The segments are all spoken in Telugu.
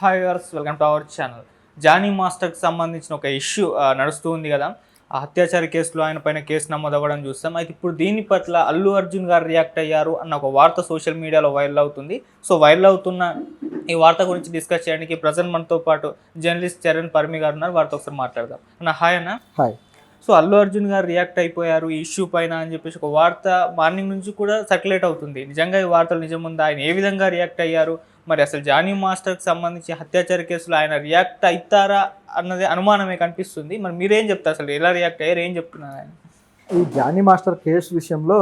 Hi viewers, welcome to our channel. Jani మాస్టర్కి సంబంధించిన ఒక ఇష్యూ నడుస్తూ ఉంది కదా. ఆ అత్యాచార కేసులో ఆయన పైన కేసు నమోదు అవ్వడం చూస్తాం. అయితే ఇప్పుడు దీని పట్ల అల్లు అర్జున్ గారు రియాక్ట్ అయ్యారు అన్న ఒక వార్త సోషల్ మీడియాలో వైరల్ అవుతుంది. సో వైరల్ అవుతున్న ఈ వార్త గురించి డిస్కస్ చేయడానికి ప్రజెంట్ మనతో పాటు జర్నలిస్ట్ చరణ్ పర్మి గారు ఉన్నారు. వారితో ఒకసారి మాట్లాడదాం. అన్న హాయ్ అన్న. హాయ్. సో అల్లు అర్జున్ గారు రియాక్ట్ అయిపోయారు ఈ ఇష్యూ పైన అని చెప్పేసి ఒక వార్త మార్నింగ్ నుంచి కూడా సర్క్యులేట్ అవుతుంది. నిజంగా ఈ వార్తలు నిజముందా? ఆయన ఏ విధంగా రియాక్ట్ అయ్యారు? మరి అసలు జానీ మాస్టర్కి సంబంధించి హత్యాచార కేసులో ఆయన రియాక్ట్ అవుతారా అన్నది అనుమానమే కనిపిస్తుంది. మరి మీరేం చెప్తారు? అసలు ఎలా రియాక్ట్ అయ్యారు, ఏం చెప్తున్నారు ఆయన? ఈ జానీ మాస్టర్ కేసు విషయంలో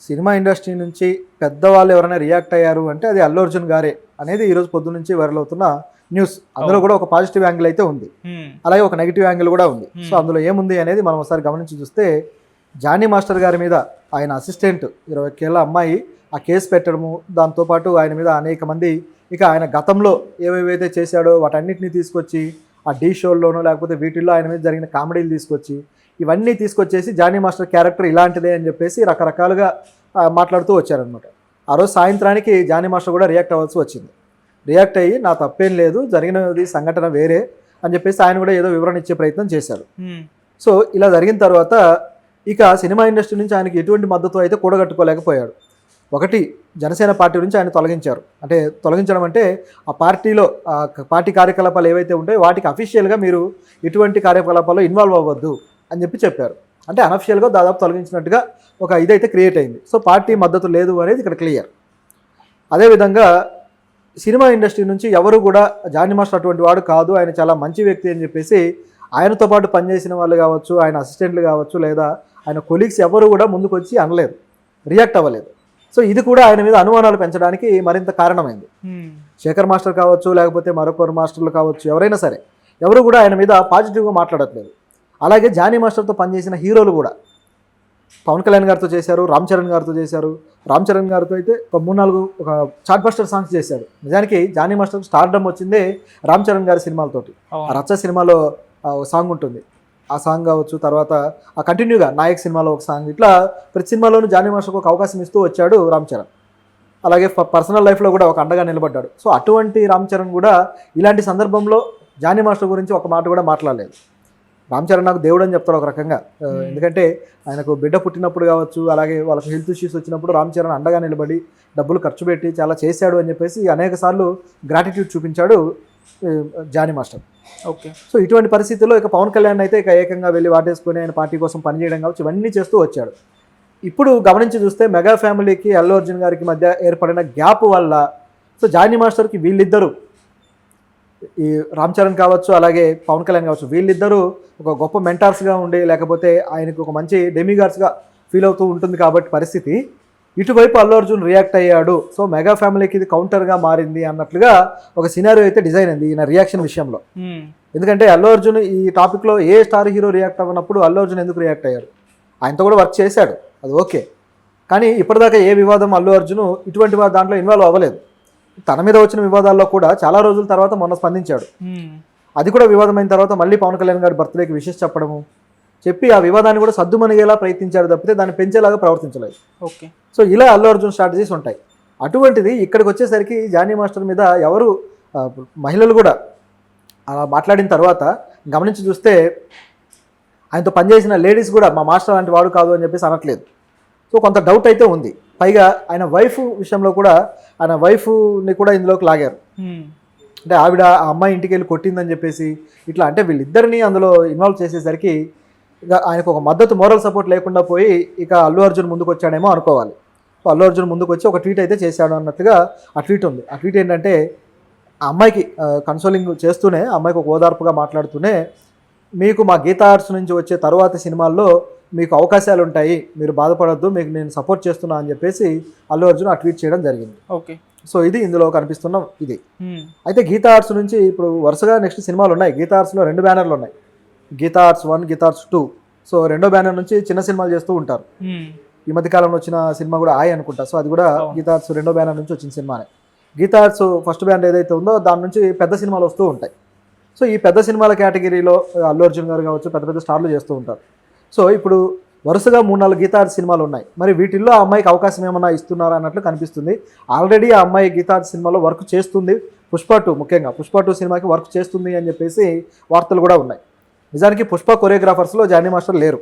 సినిమా ఇండస్ట్రీ నుంచి పెద్దవాళ్ళు ఎవరైనా రియాక్ట్ అయ్యారు అంటే అది అల్లు అర్జున్ గారే అనేది ఈరోజు పొద్దు నుంచి వైరల్ అవుతున్న న్యూస్. అందులో కూడా ఒక పాజిటివ్ యాంగిల్ అయితే ఉంది, అలాగే ఒక నెగిటివ్ యాంగిల్ కూడా ఉంది. సో అందులో ఏముంది అనేది మనం ఒకసారి గమనించి చూస్తే, జానీ మాస్టర్ గారి మీద ఆయన అసిస్టెంట్ 20 ఏళ్ళ అమ్మాయి ఆ కేసు పెట్టడము, దాంతోపాటు ఆయన మీద అనేక మంది ఇక ఆయన గతంలో ఏవేవైతే చేశాడో వాటన్నిటిని తీసుకొచ్చి ఆ డీ షోల్లోనో లేకపోతే వీటిల్లో ఆయన మీద జరిగిన కామెడీలు తీసుకొచ్చి ఇవన్నీ తీసుకొచ్చేసి జానీ మాస్టర్ క్యారెక్టర్ ఇలాంటిదే అని చెప్పేసి రకరకాలుగా మాట్లాడుతూ వచ్చారనమాట. ఆ రోజు సాయంత్రానికి జానీ మాస్టర్ కూడా రియాక్ట్ అవ్వాల్సి వచ్చింది. రియాక్ట్ అయ్యి నా తప్పేం లేదు, జరిగినది సంఘటన వేరే అని చెప్పేసి ఆయన కూడా ఏదో వివరణ ఇచ్చే ప్రయత్నం చేశాడు. సో ఇలా జరిగిన తర్వాత ఇక సినిమా ఇండస్ట్రీ నుంచి ఆయనకి ఎటువంటి మద్దతు అయితే కూడగట్టుకోలేకపోయాడు. ఒకటి, జనసేన పార్టీ నుంచి ఆయన తొలగించారు. అంటే తొలగించడం అంటే ఆ పార్టీలో పార్టీ కార్యకలాపాలు ఏవైతే ఉంటాయో వాటికి అఫీషియల్గా మీరు ఎటువంటి కార్యకలాపాల్లో ఇన్వాల్వ్ అవ్వద్దు అని చెప్పారు. అంటే అనఫిషియల్గా దాదాపు తొలగించినట్టుగా ఒక ఇదైతే క్రియేట్ అయింది. సో పార్టీ మద్దతు లేదు అనేది ఇక్కడ క్లియర్. అదేవిధంగా సినిమా ఇండస్ట్రీ నుంచి ఎవరు కూడా జానీ మాస్టర్ అటువంటి వాడు కాదు, ఆయన చాలా మంచి వ్యక్తి అని చెప్పేసి ఆయనతో పాటు పనిచేసిన వాళ్ళు కావచ్చు, ఆయన అసిస్టెంట్లు కావచ్చు, లేదా ఆయన కొలీగ్స్ ఎవరు కూడా ముందుకు వచ్చి అనలేదు, రియాక్ట్ అవ్వలేదు. సో ఇది కూడా ఆయన మీద అనుమానాలు పెంచడానికి మరింత కారణమైంది. శేఖర్ మాస్టర్ కావచ్చు, లేకపోతే మరొకరు మాస్టర్లు కావచ్చు, ఎవరైనా సరే ఎవరు కూడా ఆయన మీద పాజిటివ్గా మాట్లాడట్లేదు. అలాగే జానీ మాస్టర్తో పనిచేసిన హీరోలు కూడా పవన్ కళ్యాణ్ గారితో చేశారు, రామ్ చరణ్ గారితో చేశారు. రామ్ చరణ్ గారితో అయితే ఒక 3-4 ఒక చార్ట్ బస్టర్ సాంగ్స్ చేశారు. నిజానికి జానీ మాస్టర్ స్టార్డమ్ వచ్చిందే రామ్ చరణ్ గారి సినిమాలతోటి. ఆ రచ్చ సినిమాలో ఒక సాంగ్ ఉంటుంది, ఆ సాంగ్ కావచ్చు. తర్వాత ఆ కంటిన్యూగా నాయక్ సినిమాలో ఒక సాంగ్, ఇట్లా ప్రతి సినిమాలోనూ జానీ మాస్టర్కి ఒక అవకాశం ఇస్తూ వచ్చాడు రామ్ చరణ్. అలాగే పర్సనల్ లైఫ్లో కూడా ఒక అండగా నిలబడ్డాడు. సో అటువంటి రామ్ చరణ్ కూడా ఇలాంటి సందర్భంలో జానీ మాస్టర్ గురించి ఒక మాట కూడా మాట్లాడలేదు. రామ్ చరణ్ నాకు దేవుడు అని చెప్తాడు ఒక రకంగా. ఎందుకంటే ఆయనకు బిడ్డ పుట్టినప్పుడు కావచ్చు, అలాగే వాళ్ళకి హెల్త్ ఇష్యూస్ వచ్చినప్పుడు రామ్ చరణ్ అండగా నిలబడి డబ్బులు ఖర్చు పెట్టి చాలా చేశాడు అని చెప్పేసి అనేక సార్లు గ్రాటిట్యూడ్ చూపించాడు జానీ మాస్టర్. ఓకే. సో ఇటువంటి పరిస్థితుల్లో ఇక పవన్ కళ్యాణ్ అయితే ఇక ఏకంగా వెళ్ళి వాటేసుకొని ఆయన పార్టీ కోసం పనిచేయడం కావచ్చు, ఇవన్నీ చేస్తూ వచ్చాడు. ఇప్పుడు గమనించి చూస్తే మెగా ఫ్యామిలీకి అల్లు అర్జున్ గారికి మధ్య ఏర్పడిన గ్యాప్ వల్ల సో జానీ మాస్టర్కి వీళ్ళిద్దరూ, ఈ రామ్ చరణ్ కావచ్చు అలాగే పవన్ కళ్యాణ్ కావచ్చు, వీళ్ళిద్దరూ ఒక గొప్ప మెంటార్స్గా ఉండి లేకపోతే ఆయనకు ఒక మంచి డెమిగార్డ్స్గా ఫీల్ అవుతూ ఉంటుంది. కాబట్టి పరిస్థితి ఇటువైపు అల్లు అర్జున్ రియాక్ట్ అయ్యాడు. సో మెగా ఫ్యామిలీకి ఇది కౌంటర్గా మారింది అన్నట్లుగా ఒక సినారియో అయితే డిజైన్ అయింది ఈయన రియాక్షన్ విషయంలో. ఎందుకంటే అల్లు అర్జున్ ఈ టాపిక్లో ఏ స్టార్ హీరో రియాక్ట్ అవ్వనప్పుడు అల్లు అర్జున్ ఎందుకు రియాక్ట్ అయ్యాడు? ఆయనతో కూడా వర్క్ చేశాడు, అది ఓకే. కానీ ఇప్పటిదాకా ఏ వివాదం అల్లు అర్జున్ ఇటువంటి దాంట్లో ఇన్వాల్వ్ అవ్వలేదు. తన మీద వచ్చిన వివాదాల్లో కూడా చాలా రోజుల తర్వాత మొన్న స్పందించాడు. అది కూడా వివాదమైన తర్వాత మళ్ళీ పవన్ కళ్యాణ్ గారి బర్త్డేకి విషెస్ చెప్పడము, చెప్పి ఆ వివాదాన్ని కూడా సద్దుమణిగేలా ప్రయత్నించాడు తప్పితే దాన్ని పెంచేలాగా ప్రవర్తించలేదు. ఓకే. సో ఇలా అల్లు అర్జున్ స్ట్రాటజీస్ ఉంటాయి. అటువంటిది ఇక్కడికి వచ్చేసరికి జానీ మాస్టర్ మీద ఎవరు మహిళలు కూడా అలా మాట్లాడిన తర్వాత గమనించి చూస్తే ఆయనతో పనిచేసిన లేడీస్ కూడా మా మాస్టర్ లాంటి వాడు కాదు అని చెప్పేసి అనట్లేదు. సో కొంత డౌట్ అయితే ఉంది. పైగా ఆయన వైఫ్ విషయంలో కూడా ఆయన వైఫ్ని కూడా ఇందులోకి లాగారు. అంటే ఆవిడ ఆ అమ్మాయి ఇంటికి వెళ్ళి కొట్టిందని చెప్పేసి ఇట్లా, అంటే వీళ్ళిద్దరిని అందులో ఇన్వాల్వ్ చేసేసరికి ఇక ఆయనకు ఒక మద్దతు, మోరల్ సపోర్ట్ లేకుండా పోయి ఇక అల్లు అర్జున్ ముందుకు వచ్చాడేమో అనుకోవాలి. సో అల్లు అర్జున్ ముందుకు వచ్చి ఒక ట్వీట్ అయితే చేశాడు అన్నట్టుగా ఆ ట్వీట్ ఉంది. ఆ ట్వీట్ ఏంటంటే ఆ అమ్మాయికి కన్సోలింగ్ చేస్తూనే, అమ్మాయికి ఒక ఓదార్పుగా మాట్లాడుతూనే, మీకు మా గీతా ఆర్ట్స్ నుంచి వచ్చే తరువాత సినిమాల్లో మీకు అవకాశాలు ఉంటాయి, మీరు బాధపడొద్దు, మీకు నేను సపోర్ట్ చేస్తున్నా అని చెప్పేసి అల్లు అర్జున్ ఆ ట్వీట్ చేయడం జరిగింది. ఓకే. సో ఇది ఇందులో కనిపిస్తున్న ఇది. అయితే గీతా ఆర్ట్స్ నుంచి ఇప్పుడు వరుసగా నెక్స్ట్ సినిమాలు ఉన్నాయి. గీతా ఆర్ట్స్లో 2 బ్యానర్లు ఉన్నాయి, Geetha Arts 1, Geetha Arts 2. So 2వ బ్యానర్ నుంచి చిన్న సినిమాలు చేస్తూ ఉంటారు. ఈ మధ్య కాలంలో వచ్చిన సినిమా కూడా ఆయ్ అనుకుంటా. సో అది కూడా గీతా ఆర్ట్స్ 2వ బ్యానర్ నుంచి వచ్చిన సినిమానే. గీతా ఆర్ట్స్ ఫస్ట్ బ్యానర్ ఏదైతే ఉందో దాని నుంచి పెద్ద సినిమాలు వస్తూ ఉంటాయి. సో ఈ పెద్ద సినిమాల కేటగిరీలో అల్లు అర్జున్ గారు కావచ్చు, పెద్ద పెద్ద స్టార్లు చేస్తూ ఉంటారు. సో ఇప్పుడు వరుసగా 3-4 గీతా ఆర్ట్స్ సినిమాలు ఉన్నాయి. మరి వీటిల్లో ఆ అమ్మాయికి అవకాశం ఏమన్నా ఇస్తున్నారా అన్నట్లు కనిపిస్తుంది. ఆల్రెడీ ఆ అమ్మాయి గీతా ఆర్ట్స్ సినిమాలో వర్క్ చేస్తుంది, పుష్ప 2 ముఖ్యంగా పుష్ప 2 సినిమాకి వర్క్ చేస్తుంది అని చెప్పేసి వార్తలు కూడా ఉన్నాయి. నిజానికి పుష్ప కొరియోగ్రాఫర్స్లో జానీ మాస్టర్ లేరు.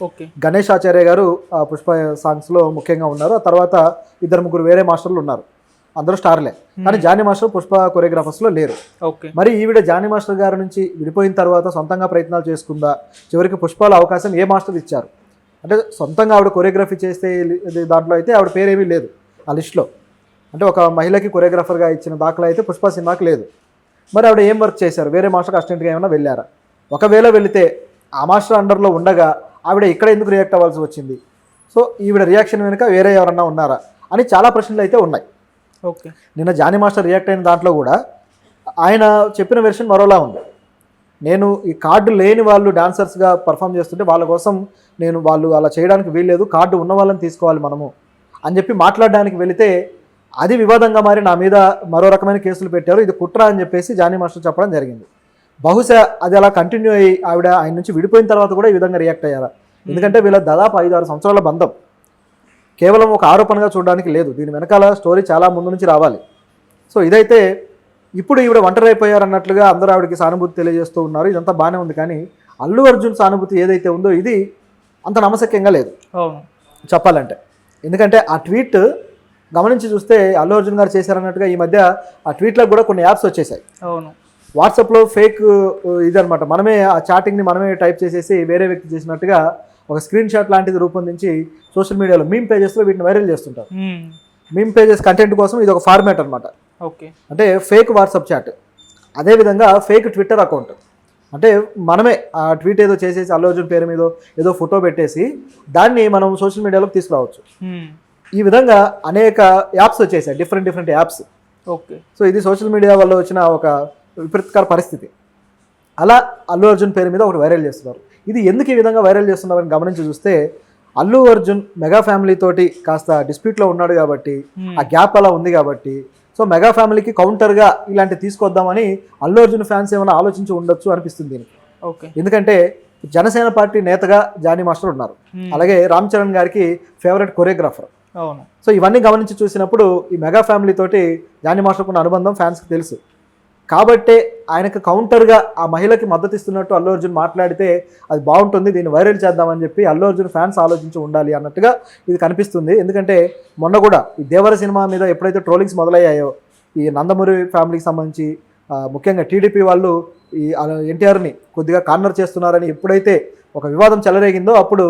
ఓకే. గణేష్ ఆచార్య గారు పుష్ప సాంగ్స్లో ముఖ్యంగా ఉన్నారు. ఆ తర్వాత 2-3 వేరే మాస్టర్లు ఉన్నారు, అందరూ స్టార్లే. కానీ జానీ మాస్టర్ పుష్ప కొరియోగ్రాఫర్స్లో లేరు. ఓకే. మరి ఈవిడ జానీ మాస్టర్ గారి నుంచి విడిపోయిన తర్వాత సొంతంగా ప్రయత్నాలు చేసుకుందా, చివరికి పుష్పలో అవకాశం ఏ మాస్టర్ ఇచ్చారు అంటే సొంతంగా ఆవిడ కొరియోగ్రఫీ చేస్తే దాంట్లో అయితే ఆవిడ పేరేమీ లేదు ఆ లిస్ట్లో. అంటే ఒక మహిళకి కొరియోగ్రాఫర్గా ఇచ్చిన దాఖలా అయితే పుష్ప సినిమాకి లేదు. మరి ఆవిడ ఏం వర్క్ చేశారు, వేరే మాస్టర్కి అసిస్టెంట్గా ఏమైనా వెళ్ళారా? ఒకవేళ వెళితే ఆ మాస్టర్ అండర్లో ఉండగా ఆవిడ ఇక్కడ ఎందుకు రియాక్ట్ అవ్వాల్సి వచ్చింది? సో ఈవిడ రియాక్షన్ వెనుక వేరే ఎవరన్నా ఉన్నారా అని చాలా ప్రశ్నలు అయితే ఉన్నాయి. ఓకే. నిన్న జానీ మాస్టర్ రియాక్ట్ అయిన దాంట్లో కూడా ఆయన చెప్పిన వెర్షన్ మరోలా ఉంది. నేను ఈ కార్డు లేని వాళ్ళు డాన్సర్స్గా పర్ఫామ్ చేస్తుంటే వాళ్ళ కోసం వాళ్ళు అలా చేయడానికి వీల్లేదు, కార్డు ఉన్న వాళ్ళని తీసుకోవాలి మనము అని చెప్పి మాట్లాడడానికి వెళితే అది వివాదంగా మారి నా మీద మరో రకమైన కేసులు పెట్టారు, ఇది కుట్ర అని చెప్పేసి జానీ మాస్టర్ చెప్పడం జరిగింది. బహుశా అది అలా కంటిన్యూ అయ్యి ఆవిడ ఆయన నుంచి విడిపోయిన తర్వాత కూడా ఈ విధంగా రియాక్ట్ అయ్యారా? ఎందుకంటే వీళ్ళ దాదాపు 5-6 సంవత్సరాల బంధం కేవలం ఒక ఆరోపణగా చూడడానికి లేదు, దీని వెనకాల స్టోరీ చాలా ముందు నుంచి రావాలి. సో ఇదైతే ఇప్పుడు ఈవిడ ఒంటరి అయిపోయారన్నట్లుగా అందరూ ఆవిడకి సానుభూతి తెలియజేస్తూ ఉన్నారు. ఇదంతా బాగానే ఉంది, కానీ అల్లు అర్జున్ సానుభూతి ఏదైతే ఉందో ఇది అంత నమ్మశక్యంగా లేదు చెప్పాలంటే. ఎందుకంటే ఆ ట్వీట్ గమనించి చూస్తే అల్లు అర్జున్ గారు చేశారన్నట్టుగా ఈ మధ్య ఆ ట్వీట్లకు కూడా కొన్ని యాప్స్ వచ్చేసాయి. అవును. వాట్సాప్లో ఫేక్ ఇదనమాట, మనమే ఆ చాటింగ్ని మనమే టైప్ చేసేసి వేరే వ్యక్తి చేసినట్టుగా ఒక స్క్రీన్ షాట్ లాంటిది రూపొందించి సోషల్ మీడియాలో మీమ్ పేజెస్లో వీటిని వైరల్ చేస్తుంటారు. మీమ్ పేజెస్ కంటెంట్ కోసం ఇది ఒక ఫార్మాట్ అనమాట. ఓకే. అంటే ఫేక్ వాట్సాప్ చాట్, అదేవిధంగా ఫేక్ ట్విట్టర్ అకౌంట్. అంటే మనమే ఆ ట్వీట్ ఏదో చేసేసి అల్లు అర్జున్ పేరు మీద ఏదో ఫోటో పెట్టేసి దాన్ని మనం సోషల్ మీడియాలోకి తీసుకురావచ్చు. ఈ విధంగా అనేక యాప్స్ వచ్చేసాయి, డిఫరెంట్ యాప్స్. ఓకే. సో ఇది సోషల్ మీడియా వల్ల వచ్చిన ఒక విపరీతకర పరిస్థితి. అలా అల్లు అర్జున్ పేరు మీద ఒకటి వైరల్ చేస్తున్నారు. ఇది ఎందుకు ఈ విధంగా వైరల్ చేస్తున్నారని గమనించి చూస్తే అల్లు అర్జున్ మెగా ఫ్యామిలీ తోటి కాస్త డిస్ప్యూట్లో ఉన్నాడు కాబట్టి, ఆ గ్యాప్ అలా ఉంది కాబట్టి, సో మెగా ఫ్యామిలీకి కౌంటర్గా ఇలాంటి తీసుకొద్దామని అల్లు అర్జున్ ఫ్యాన్స్ ఏమైనా ఆలోచించి ఉండొచ్చు అనిపిస్తుంది దీనికి. ఓకే. ఎందుకంటే జనసేన పార్టీ నేతగా జానీ మాస్టర్ ఉన్నారు, అలాగే రామ్ చరణ్ గారికి ఫేవరెట్ కొరియోగ్రాఫర్. అవును. సో ఇవన్నీ గమనించి చూసినప్పుడు ఈ మెగా ఫ్యామిలీ తోటి జానీ మాస్టర్కు ఉన్న అనుబంధం ఫ్యాన్స్కి తెలుసు కాబట్టే ఆయనకు కౌంటర్గా ఆ మహిళకి మద్దతు ఇస్తున్నట్టు అల్లు అర్జున్ మాట్లాడితే అది బాగుంటుంది, దీన్ని వైరల్ చేద్దామని చెప్పి అల్లు అర్జున్ ఫ్యాన్స్ ఆలోచించి ఉండాలి అన్నట్టుగా ఇది కనిపిస్తుంది. ఎందుకంటే మొన్న కూడా ఈ దేవర సినిమా మీద ఎప్పుడైతే ట్రోలింగ్స్ మొదలయ్యాయో, ఈ నందమూరి ఫ్యామిలీకి సంబంధించి ముఖ్యంగా టీడీపీ వాళ్ళు ఈ ఎన్టీఆర్ని కొద్దిగా కార్నర్ చేస్తున్నారని ఎప్పుడైతే ఒక వివాదం చెలరేగిందో అప్పుడు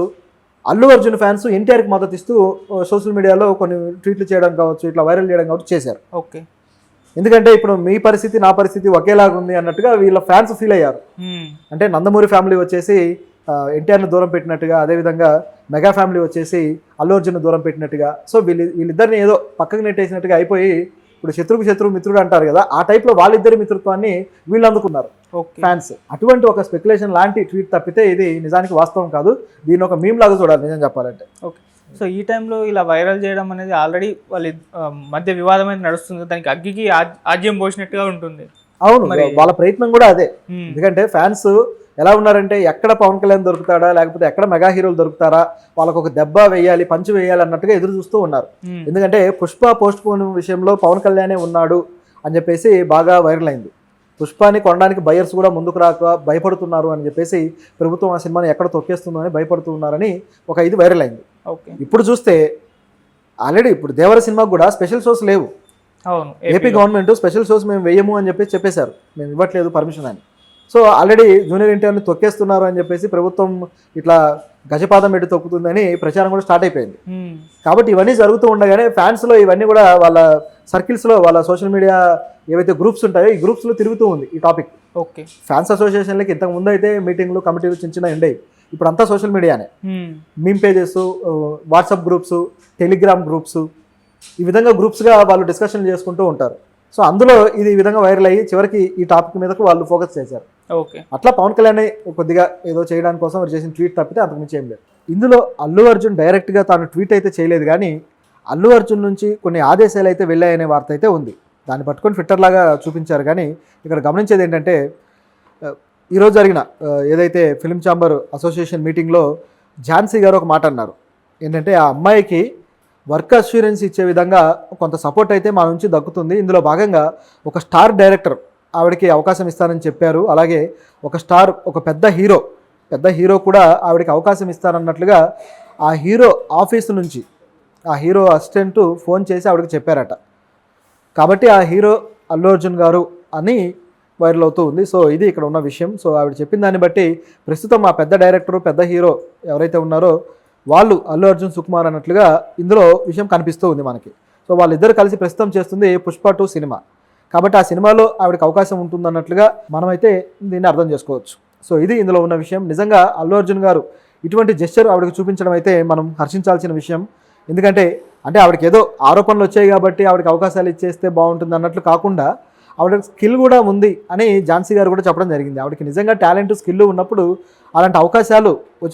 అల్లు అర్జున్ ఫ్యాన్స్ ఎన్టీఆర్కి మద్దతు ఇస్తూ సోషల్ మీడియాలో కొన్ని ట్వీట్లు చేయడం కావచ్చు, ఇట్లా వైరల్ చేయడం కావచ్చు చేశారు. ఓకే. ఎందుకంటే ఇప్పుడు మీ పరిస్థితి నా పరిస్థితి ఒకేలాగా ఉంది అన్నట్టుగా వీళ్ళ ఫ్యాన్స్ ఫీల్ అయ్యారు. అంటే నందమూరి ఫ్యామిలీ వచ్చేసి ఎన్టీఆర్ని దూరం పెట్టినట్టుగా, అదేవిధంగా మెగా ఫ్యామిలీ వచ్చేసి అల్లు అర్జున్ దూరం పెట్టినట్టుగా, సో వీళ్ళిద్దరిని ఏదో పక్కకు నెట్టేసినట్టుగా అయిపోయి ఇప్పుడు శత్రువుకు శత్రువు మిత్రుడు అంటారు కదా, ఆ టైప్లో వాళ్ళిద్దరి మిత్రత్వాన్ని వీళ్ళు అందుకున్నారు ఫ్యాన్స్. అటువంటి ఒక స్పెక్యులేషన్ లాంటి ట్వీట్ తప్పితే ఇది నిజానికి వాస్తవం కాదు, దీన్ని ఒక మీమ్ లాగా చూడాలి నిజం చెప్పాలంటే. ఓకే. సో ఈ టైంలో ఇలా వైరల్ చేయడం అనేది ఆల్రెడీ వాళ్ళ మధ్య వివాదం అనేది నడుస్తుంది, దానికి అగ్గికి ఆజ్యం పోసినట్టుగా ఉంటుంది. అవును, వాళ్ళ ప్రయత్నం కూడా అదే. ఎందుకంటే ఫ్యాన్స్ ఎలా ఉన్నారంటే ఎక్కడ పవన్ కళ్యాణ్ దొరుకుతాడా, లేకపోతే ఎక్కడ మెగా హీరోలు దొరుకుతారా, వాళ్ళకు ఒక దెబ్బ వేయాలి, పంచి వేయాలి అన్నట్టుగా ఎదురు చూస్తూ ఉన్నారు. ఎందుకంటే పుష్ప పోస్ట్ పోన్ విషయంలో పవన్ కళ్యాణే ఉన్నాడు అని చెప్పేసి బాగా వైరల్ అయింది. పుష్పాని కొనడానికి బయర్స్ కూడా ముందుకు రాక భయపడుతున్నారు అని చెప్పేసి ప్రభుత్వం ఆ సినిమాని ఎక్కడ తొక్కేస్తుందో అని భయపడుతూ ఉన్నారని ఒక ఇది వైరల్ అయింది. ఇప్పుడు చూస్తే ఆల్రెడీ ఇప్పుడు దేవర సినిమాకు కూడా స్పెషల్ షోస్ లేవు. ఏపీ గవర్నమెంట్ స్పెషల్ షోస్ మేము వేయము అని చెప్పేశారు, మేము ఇవ్వట్లేదు పర్మిషన్ అని. సో ఆల్రెడీ జూనియర్ ఎన్టీఆర్ని తొక్కేస్తున్నారు అని చెప్పేసి ప్రభుత్వం ఇట్లా గజపాదం పెట్టి తొక్కుతుందని ప్రచారం కూడా స్టార్ట్ అయిపోయింది. కాబట్టి ఇవన్నీ జరుగుతూ ఉండగానే ఫ్యాన్స్లో ఇవన్నీ కూడా వాళ్ళ సర్కిల్స్లో, వాళ్ళ సోషల్ మీడియా ఏవైతే గ్రూప్స్ ఉంటాయో ఈ గ్రూప్స్లో తిరుగుతూ ఉంది ఈ టాపిక్. ఓకే. ఫ్యాన్స్ అసోసియేషన్లకి ఇంతకు ముందు అయితే మీటింగ్లు కమిటీలు చిన్న ఉండేవి, ఇప్పుడు అంతా సోషల్ మీడియానే. Meme pages, WhatsApp groups, Telegram groups, ఈ విధంగా గ్రూప్స్గా వాళ్ళు డిస్కషన్ చేసుకుంటూ ఉంటారు. సో అందులో ఇది ఈ విధంగా వైరల్ అయ్యి చివరికి ఈ టాపిక్ మీదకు వాళ్ళు ఫోకస్ చేశారు. ఓకే. అట్లా పవన్ కళ్యాణ్ కొద్దిగా ఏదో చేయడానికి కోసం వారు చేసిన ట్వీట్ తప్పితే అంతకుమించి ఏం లేదు. ఇందులో అల్లు అర్జున్ డైరెక్ట్గా తాను ట్వీట్ అయితే చేయలేదు, కానీ అల్లు అర్జున్ నుంచి కొన్ని ఆదేశాలు అయితే వెళ్ళాయనే వార్త అయితే ఉంది. దాన్ని పట్టుకొని ట్విట్టర్ లాగా చూపించారు. కానీ ఇక్కడ గమనించేది ఏంటంటే ఈరోజు జరిగిన ఏదైతే ఫిల్మ్ ఛాంబర్ అసోసియేషన్ మీటింగ్లో ఝాన్సీ గారు ఒక మాట అన్నారు. ఏంటంటే ఆ అమ్మాయికి వర్క్ అష్యూరెన్స్ ఇచ్చే విధంగా కొంత సపోర్ట్ అయితే మా నుంచి దక్కుతుంది. ఇందులో భాగంగా ఒక స్టార్ డైరెక్టర్ ఆవిడకి అవకాశం ఇస్తానని చెప్పారు. అలాగే ఒక పెద్ద హీరో కూడా ఆవిడకి అవకాశం ఇస్తారన్నట్లుగా ఆ హీరో ఆఫీసు నుంచి ఆ హీరో అసిస్టెంట్ ఫోన్ చేసి ఆవిడకి చెప్పారట. కాబట్టి ఆ హీరో అల్లు అర్జున్ గారు అని వైరల్ అవుతూ ఉంది. సో ఇది ఇక్కడ ఉన్న విషయం. సో ఆవిడ చెప్పిన దాన్ని బట్టి ప్రస్తుతం ఆ పెద్ద డైరెక్టరు పెద్ద హీరో ఎవరైతే ఉన్నారో వాళ్ళు అల్లు అర్జున్ సుకుమార్ అన్నట్లుగా ఇందులో విషయం కనిపిస్తూ ఉంది మనకి. సో వాళ్ళిద్దరు కలిసి ప్రస్తుతం చేస్తుంది పుష్ప 2 సినిమా. కాబట్టి ఆ సినిమాలో ఆవిడకి అవకాశం ఉంటుందన్నట్లుగా మనమైతే దీన్ని అర్థం చేసుకోవచ్చు. సో ఇది ఇందులో ఉన్న విషయం. నిజంగా అల్లు అర్జున్ గారు ఇటువంటి జెస్చర్ ఆవిడకి చూపించడం అయితే మనం హర్షించాల్సిన విషయం. ఎందుకంటే ఆవిడకి ఏదో ఆరోపణలు వచ్చాయి కాబట్టి ఆవిడకి అవకాశాలు ఇచ్చేస్తే బాగుంటుంది అన్నట్లు కాకుండా ఆవిడ స్కిల్ కూడా ఉంది అని ఝాన్సీ గారు కూడా చెప్పడం జరిగింది. ఆవిడకి నిజంగా టాలెంట్ స్కిల్ ఉన్నప్పుడు అలాంటి అవకాశాలు వచ్చే